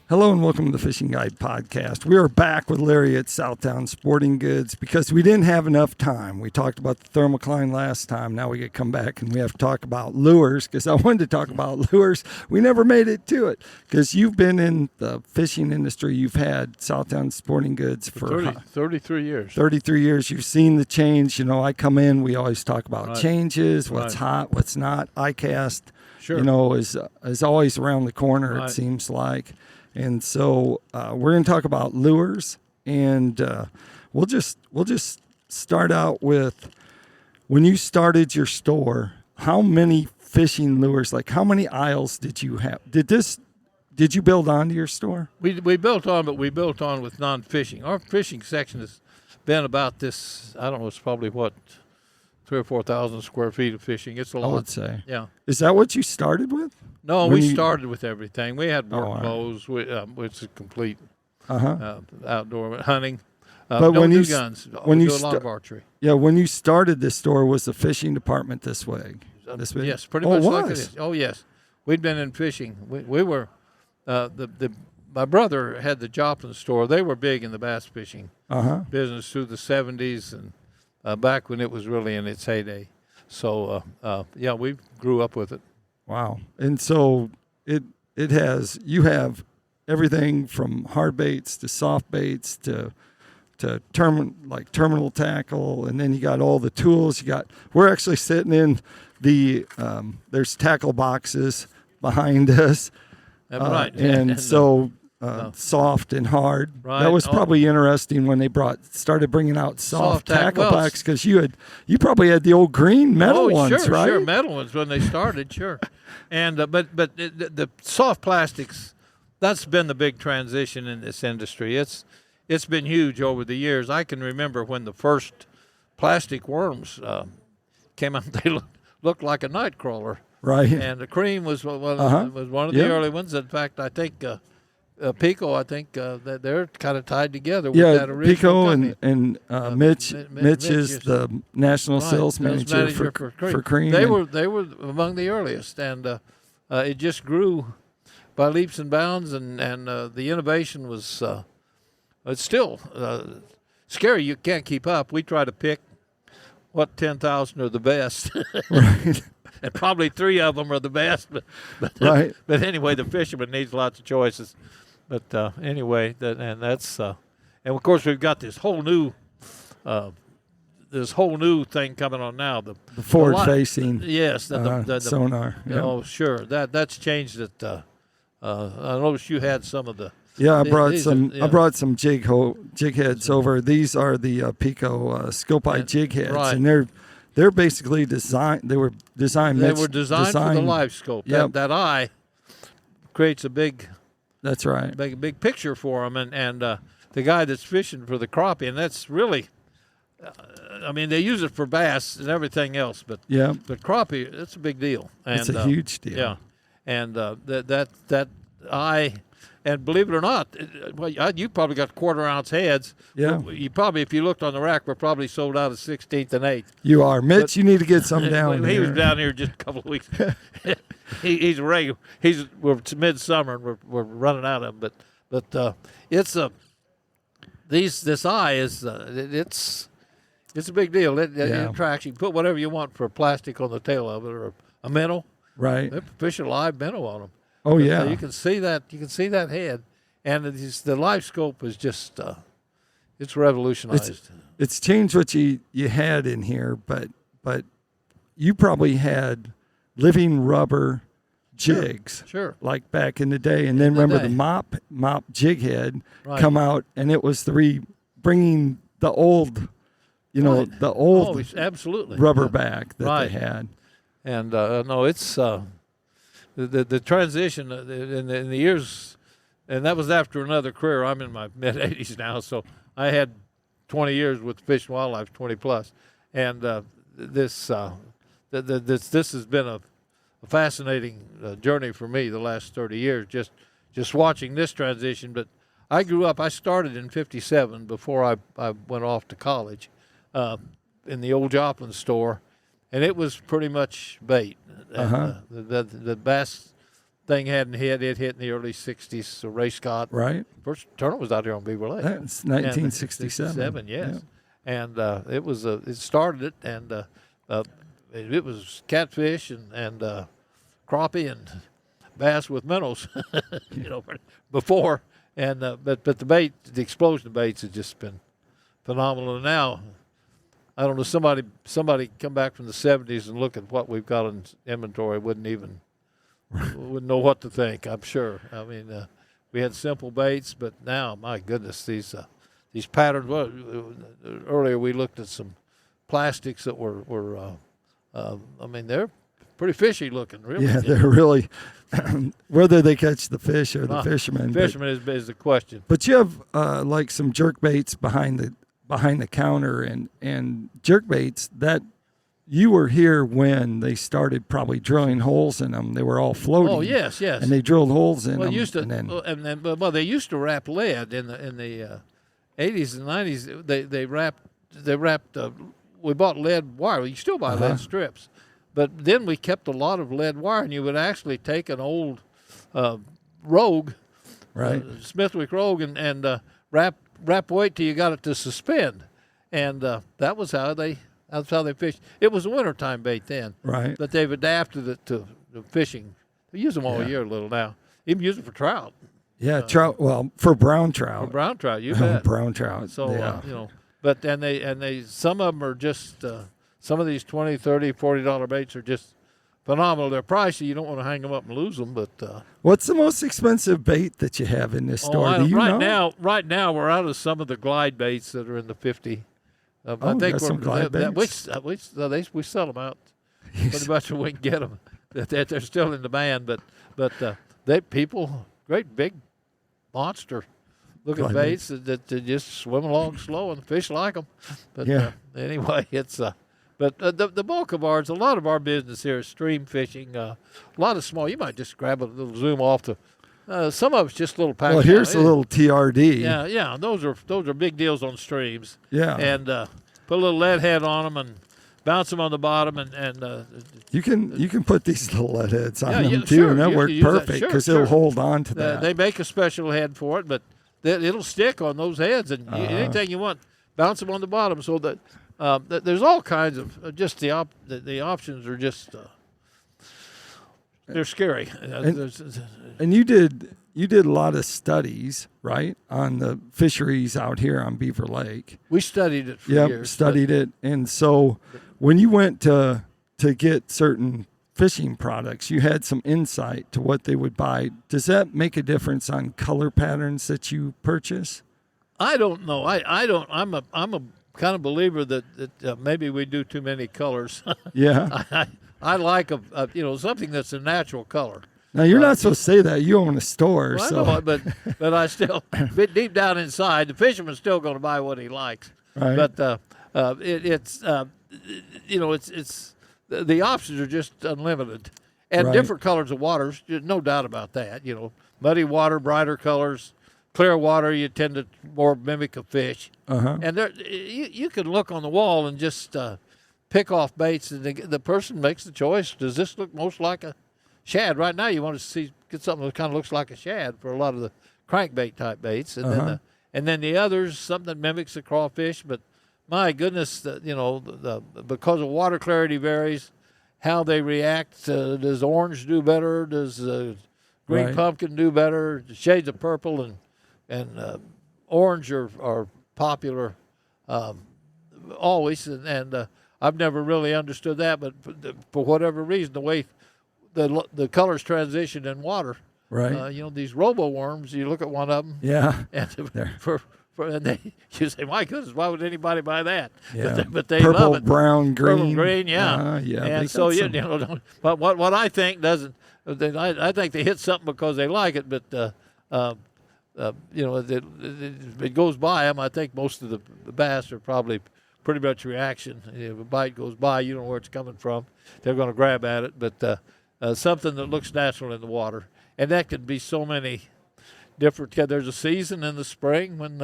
Hello and welcome to the Fishing Guide Podcast. We are back with Larry at Southtown Sporting Goods because we didn't have enough time. We talked about the thermocline last time. Now we get to come back and we have to talk about lures because I wanted to talk about lures. We never made it to it because you've been in the fishing industry. You've had Southtown Sporting Goods for 33 years. 33 years. You've seen the change. You know, I come in, we always talk about Right. changes, what's hot, what's not. ICAST, Sure. you know, is always around the corner, Right. it seems like. And so we're going to talk about lures, and we'll just start out with when you started your store. How many fishing lures? Like how many aisles did you have? Did you build onto your store? We built on, but we built on with non-fishing. Our fishing section has been about this. I don't know. It's probably 3,000 or 4,000 square feet of fishing. It's a lot. I would say. Yeah. Is that what you started with? No, we started with everything. We had work all right. clothes, which is complete Uh-huh. outdoor hunting. But don't when do you guns. when we you do a lot of archery. Yeah, when you started this store, was the fishing department this way? This way? Yes, pretty Oh, much it like it was? is. Oh, yes. We'd been in fishing. We were my brother had the Joplin store. They were big in the bass fishing Uh-huh. business through the 70s and back when it was really in its heyday. So, yeah, we grew up with it. Wow. And so you have everything from hard baits to soft baits to terminal tackle, and then you got all the tools. We're actually sitting in there's tackle boxes behind us. Right. And so soft and hard. Right. That was probably interesting when they started bringing out soft tackle well, boxes because you probably had the old green metal ones, sure, right? Sure, metal ones when they started, sure. And but the soft plastics, that's been the big transition in this industry. It's been huge over the years. I can remember when the first plastic worms came out. They looked like a night crawler. Right. And the cream was one of the Yep. early ones. In fact, I think PICO. That they're kind of tied together with that original PICO company. and Mitch is the national Right, sales manager for cream. They were among the earliest, and it just grew by leaps and bounds. And the innovation was it's still scary. You can't keep up. We try to pick what 10,000 are the best. Right. And probably 3 of them are the best, Right. But anyway, the fisherman needs lots of choices. But anyway, and of course we've got this whole new thing coming on now. The Forward facing. Yes, the sonar. Yeah. Oh, sure. That's changed it. I noticed you had some of the. Yeah, I brought these some. are- yeah. I brought some jig heads over. These are the PICO scope eye jig heads, right. and they're basically designed. They were designed. They were designed for the live scope. Yep. That eye creates a big. That's right. Big picture for them, and the guy that's fishing for the crappie, and that's really. I mean, they use it for bass and everything else, but crappie, it's a big deal. And, it's a huge deal. Yeah, and that eye, and believe it or not, you probably got 1/4-ounce heads. Yeah. You probably, if you looked on the rack, we're probably sold out of 16th and 8th. You are, Mitch. You need to get some down He here. was down here just a couple of weeks. He's regular. We're midsummer and we're running out of them, but it's a this eye is it's a big deal. It attracts. You can put whatever you want for plastic on the tail of it or a minnow. Right. They fish a live minnow on them. Oh, But, yeah. you can see that. You can see that head, and the live scope is just it's revolutionized. It's changed what you had in here, but you probably had living rubber jigs, Sure. like back in the day. And then remember the mop jig head come out, and it was bringing the old, the old absolutely rubber back that they had. And no, it's the transition in the years, and that was after another career. I'm in my mid-80s now, so I had 20 years with Fish and Wildlife, 20 plus, and this has been a fascinating journey for me the last 30 years, just watching this transition. But I grew up. I started in '57 before I went off to college in the old Joplin store, and it was pretty much bait. The bass thing hadn't hit. It hit in the early 60s, so Ray Scott. Right. First tournament was out here on Beaver Lake. That's 1967. Yes. Yeah. And it was it started it, and it was catfish and crappie and bass with minnows, before. And but the explosion of baits has just been phenomenal. And now, I don't know, somebody come back from the 70s and look at what we've got in inventory wouldn't know what to think, I'm sure. I mean, we had simple baits, but now, my goodness, these patterns. Well, earlier we looked at some plastics that were I mean, they're pretty fishy looking, really. Yeah, they're really, whether they catch the fish or the fishermen. Fishermen is the question. But you have like some jerk baits behind the counter and jerk baits that you were here when they started probably drilling holes in them. They were all floating. Oh yes. And they drilled holes in them. They used to wrap lead in the 80s and 90s. They wrapped. We bought lead wire. You still buy lead strips, but then we kept a lot of lead wire, and you would actually take an old Rogue, right, Smithwick Rogue, and wrap weight till you got it to suspend, and that's how they fished. It was a wintertime bait then, right? But they've adapted it to fishing. They use them all year a little now. Even use them for trout. Yeah, trout. Well, for brown trout. For brown trout, you bet. Brown trout. So but they some of them are just some of these $20, $30, $40 baits are just phenomenal. They're pricey. You don't want to hang them up and lose them. But what's the most expensive bait that you have in this store? Do you know? Right now, we're out of some of the glide baits that are in the 50. I think some glide baits. We sell them out pretty much when we can get them. They're still in demand, but great big monster looking baits that just swim along slow, and the fish like them. But anyway, it's but the bulk of ours, a lot of our business here is stream fishing. A lot of small. You might just grab a little zoom off to. Some of it's just little packs. Well, here's a little TRD. Yeah. Those are big deals on streams. Yeah. And put a little lead head on them and bounce them on the bottom, and you can put these little lead heads on them too, sure. and that worked perfect because it'll hold on to that. They make a special head for it, but it'll stick on those heads, and anything you want, bounce them on the bottom. So that there's all kinds of just the options are just they're scary. And you did a lot of studies, right, on the fisheries out here on Beaver Lake. We studied it for years. Studied it, and so when you went to get certain fishing products, you had some insight to what they would buy. Does that make a difference on color patterns that you purchase? I don't know. I don't. I'm a kind of believer that maybe we do too many colors. Yeah. I like something that's a natural color. Now you're not supposed to say that. You own a store, well, so. I know, but I still, deep down inside, the fisherman's still going to buy what he likes. Right. But it's the options are just unlimited, and different colors of waters, no doubt about that. Muddy water, brighter colors, clear water, you tend to more mimic a fish. And you can look on the wall and just pick off baits, and the person makes the choice. Does this look most like a shad? Right now, you want to get something that kind of looks like a shad for a lot of the crankbait type baits, and then the others, something that mimics a crawfish. But my goodness, because of water clarity varies, how they react. Does orange do better? Does green pumpkin do better? Shades of purple and orange are popular always, and I've never really understood that. But for whatever reason, the way the colors transition in water. Right. These robo worms, you look at one of them. Yeah. And you say, my goodness, why would anybody buy that? Yeah. But they Purple, love it. brown, green. Purple, green, yeah. Yeah. And so, but what I think doesn't, I think they hit something because they like it, but, it goes by them. I think most of the bass are probably pretty much reaction. If a bite goes by, you don't know where it's coming from. They're going to grab at it, but something that looks natural in the water. And that could be so many different. There's a season in the spring when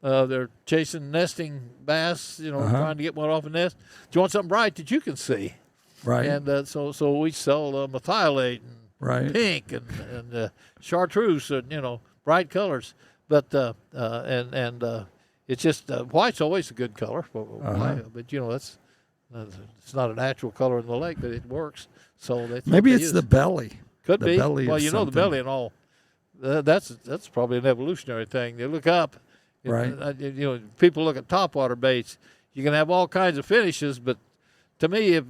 they're chasing nesting bass, trying to get one off a nest. Do you want something bright that you can see? Right. And so we sell methylate and Right. pink and chartreuse, and bright colors. But it's just white's always a good color. But that's it's not a natural color in the lake, but it works. So maybe it's the belly. Could the be. Belly Well, of the belly and all. That's probably an evolutionary thing. They look up. Right. People look at topwater baits. You can have all kinds of finishes, but to me, if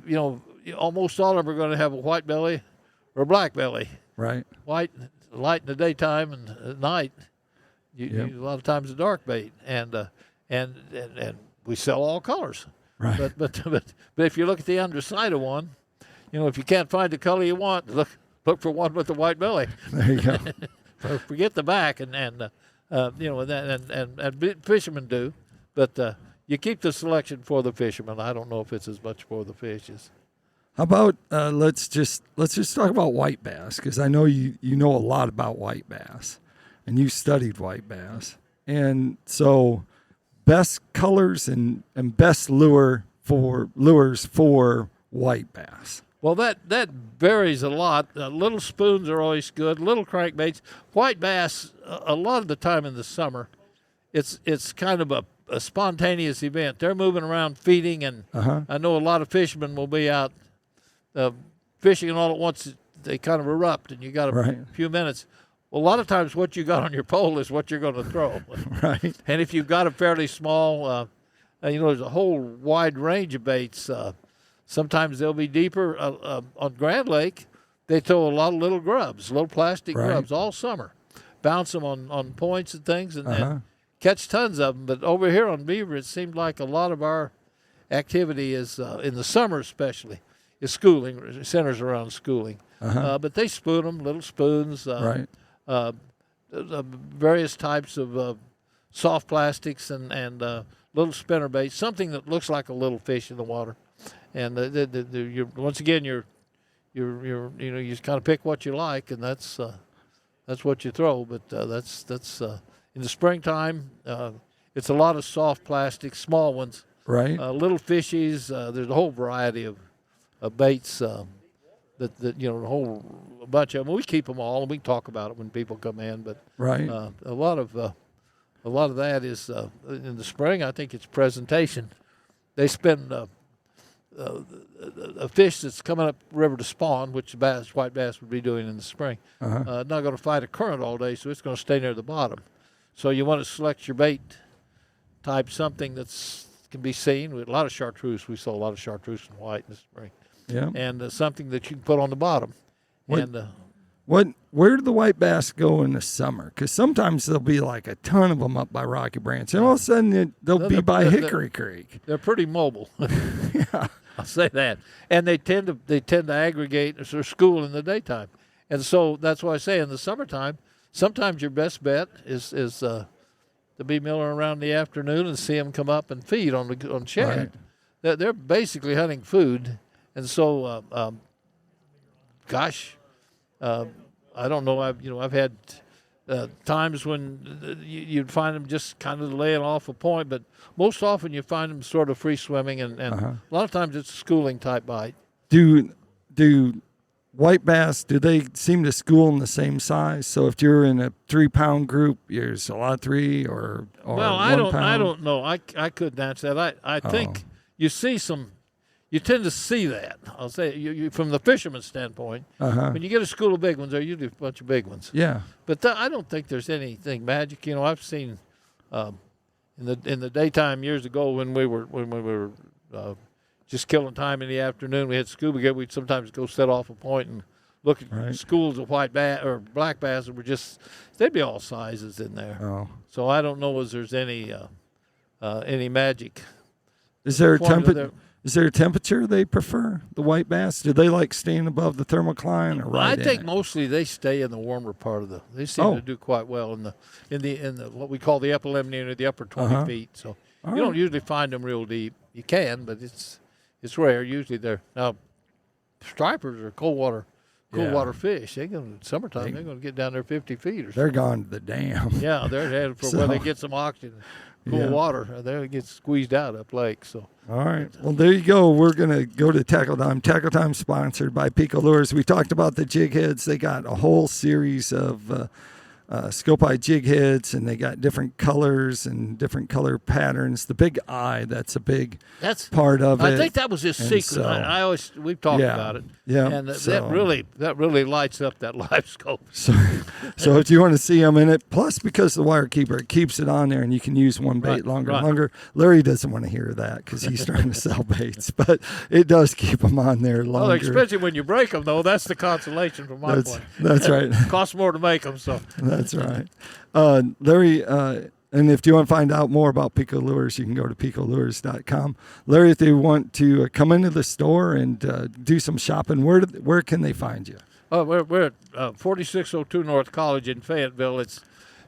almost all of them are going to have a white belly or a black belly. Right. White, light in the daytime, and at night, a lot of times a dark bait, and we sell all colors. Right. But if you look at the underside of one, if you can't find the color you want, look for one with a white belly. There you go. Forget the back, and fishermen do, but you keep the selection for the fishermen. I don't know if it's as much for the fishes. How about let's just talk about white bass, because I know you know a lot about white bass, and you studied white bass, and so best colors and best lures for white bass. Well, that varies a lot. Little spoons are always good. Little crankbaits, white bass. A lot of the time in the summer, it's kind of a spontaneous event. They're moving around feeding, and I know a lot of fishermen will be out fishing, and all at once they kind of erupt, and you got a few minutes. Well, a lot of times what you got on your pole is what you're going to throw. Right. And if you've got a fairly small, there's a whole wide range of baits. Sometimes they'll be deeper. On Grand Lake, they throw a lot of little grubs, little plastic grubs all summer. Bounce them on points and things, and catch tons of them. But over here on Beaver, it seemed like a lot of our activity is, in the summer especially, is schooling, centers around schooling. But they spoon them, little spoons, various types of soft plastics and little spinner baits, something that looks like a little fish in the water. And once again, you just kind of pick what you like, and that's what you throw. But that's in the springtime. It's a lot of soft plastics, small ones, little fishies. There's a whole variety of baits that a whole bunch of them. We keep them all, and we talk about it when people come in. But a lot of that is in the spring. I think it's presentation. They spend. A fish that's coming up river to spawn, which white bass would be doing in the spring, not going to fight a current all day, so it's going to stay near the bottom. So you want to select your bait type, something that's can be seen with a lot of chartreuse. We saw a lot of chartreuse and white in the spring. Yeah. And something that you can put on the bottom. Where do the white bass go in the summer? Because sometimes there'll be like a ton of them up by Rocky Branch, and all of a sudden they'll be by Hickory Creek. They're pretty mobile. Yeah. I'll say that. And they tend to aggregate or school in the daytime, and so that's why I say in the summertime, sometimes your best bet is to be milling around in the afternoon and see them come up and feed on shad. Right. They're basically hunting food, and so I don't know. I've had times when you'd find them just kind of laying off a point, but most often you find them sort of free swimming, and a lot of times it's a schooling type bite. Do white bass, do they seem to school in the same size? So if you're in a 3-pound group, there's a lot of 3 or well, 1 pound? I don't know. I couldn't answer that. I think you see some. You tend to see that. I'll say you from the fisherman's standpoint. When you get a school of big ones, they're usually a bunch of big ones. Yeah. But I don't think there's anything magic. I've seen in the daytime years ago when we were just killing time in the afternoon. We had scuba gear. We'd sometimes go set off a point and look at schools of white bass or black bass that were they'd be all sizes in there. So I don't know if there's any magic. Is there a temperature they prefer, the white bass? Do they like staying above the thermocline or I think mostly they stay in the warmer part of they seem to do quite well in the what we call the epilemnian or the upper 20 feet. So you don't usually find them real deep. You can, but it's rare. Usually they're now stripers or cold water cool Yeah. water fish. Summertime, they're going to get down there 50 feet or They're something. gone to the dam. Yeah, they're headed for So- where they get some oxygen, cool Yeah. water. They get squeezed out up lake. So All right. Well, there you go. We're going to go to Tackle Time. Tackle Time sponsored by PICO Lures. We talked about the jig heads. They got a whole series of scope eye jig heads, and they got different colors and different color patterns. The big eye, that's a big that's part of it. I think that was his And secret. so- We've talked Yeah. about it. Yeah, and that so- really lights up that live scope. So if you want to see them in it, plus because the wire keeper, it keeps it on there and you can use one bait Right, longer right. and longer. Larry doesn't want to hear that because he's trying to sell baits, but it does keep them on there Well, longer. expensive when you break them, though. That's the consolation from my point. That's right. Costs more to make them, so. That's right. Larry, and if you want to find out more about PICO Lures, you can go to picolures.com. Larry, if they want to come into the store and do some shopping, where can they find you? We're at 4602 North College in Fayetteville. It's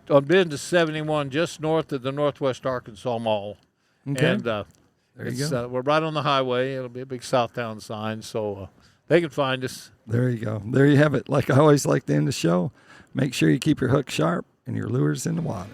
on Business 71, just north of the Northwest Arkansas Mall. Okay. And There you go. we're right on the highway. It'll be a big Southtown sign, so they can find us. There you go. There you have it. Like I always like to end the show, make sure you keep your hook sharp and your lures in the water.